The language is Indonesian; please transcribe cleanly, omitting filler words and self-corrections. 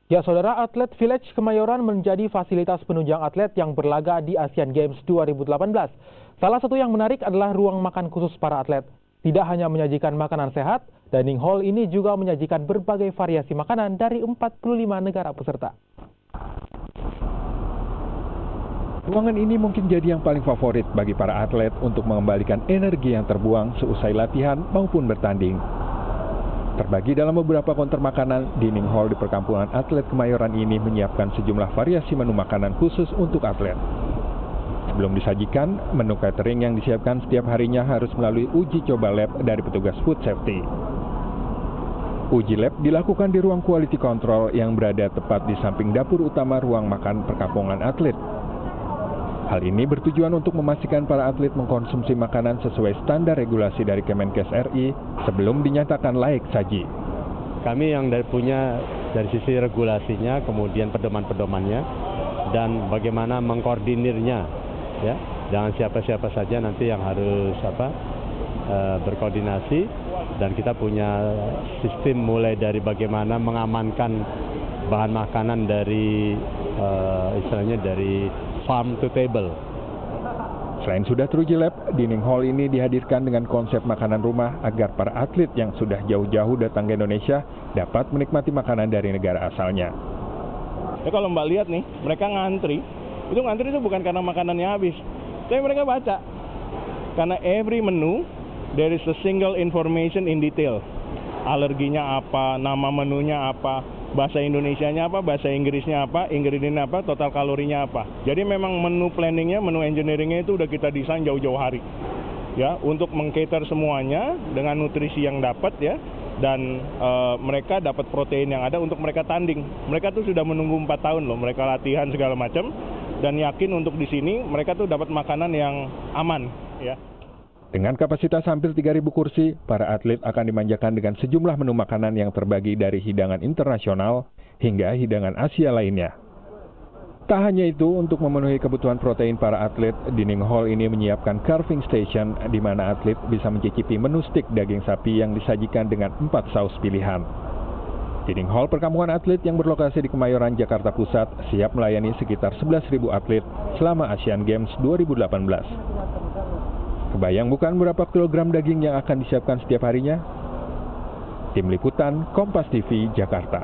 Ya, saudara, Atlet Village Kemayoran menjadi fasilitas penunjang atlet yang berlaga di Asian Games 2018. Salah satu yang menarik adalah ruang makan khusus para atlet. Tidak hanya menyajikan makanan sehat, dining hall ini juga menyajikan berbagai variasi makanan dari 45 negara peserta. Ruangan ini mungkin jadi yang paling favorit bagi para atlet untuk mengembalikan energi yang terbuang seusai latihan maupun bertanding. Terbagi dalam beberapa konter makanan, dining hall di perkampungan atlet Kemayoran ini menyiapkan sejumlah variasi menu makanan khusus untuk atlet. Sebelum disajikan, menu catering yang disiapkan setiap harinya harus melalui uji coba lab dari petugas food safety. Uji lab dilakukan di ruang quality control yang berada tepat di samping dapur utama ruang makan perkampungan atlet. Hal ini bertujuan untuk memastikan para atlet mengkonsumsi makanan sesuai standar regulasi dari Kemenkes RI sebelum dinyatakan layak saji. Kami yang punya dari sisi regulasinya, kemudian pedoman-pedomannya, dan bagaimana mengkoordinirnya, ya. Jangan siapa-siapa saja nanti yang harus berkoordinasi, dan kita punya sistem mulai dari bagaimana mengamankan bahan makanan dari istilahnya dari farm to table. Selain sudah teruji lab, dining hall ini dihadirkan dengan konsep makanan rumah agar para atlet yang sudah jauh-jauh datang ke Indonesia dapat menikmati makanan dari negara asalnya. Ya, kalau Mbak lihat nih, mereka ngantri itu bukan karena makanannya habis, tapi mereka baca. Karena every menu, there is a single information in detail. Alerginya apa, nama menunya apa, bahasa Indonesianya apa, bahasa Inggrisnya apa, ingredientnya apa, total kalorinya apa. Jadi memang menu planningnya, menu engineeringnya itu udah kita desain jauh-jauh hari, ya, untuk mengcater semuanya dengan nutrisi yang dapat, ya, dan mereka dapat protein yang ada untuk mereka tanding. Mereka tuh sudah menunggu 4 tahun loh, mereka latihan segala macam, dan yakin untuk di sini mereka tuh dapat makanan yang aman, ya. Dengan kapasitas hampir 3.000 kursi, para atlet akan dimanjakan dengan sejumlah menu makanan yang terbagi dari hidangan internasional hingga hidangan Asia lainnya. Tak hanya itu, untuk memenuhi kebutuhan protein para atlet, dining hall ini menyiapkan carving station di mana atlet bisa mencicipi menu stik daging sapi yang disajikan dengan 4 saus pilihan. Dining hall perkampungan atlet yang berlokasi di Kemayoran, Jakarta Pusat siap melayani sekitar 11.000 atlet selama Asian Games 2018. Kebayang bukan berapa kilogram daging yang akan disiapkan setiap harinya? Tim Liputan, Kompas TV, Jakarta.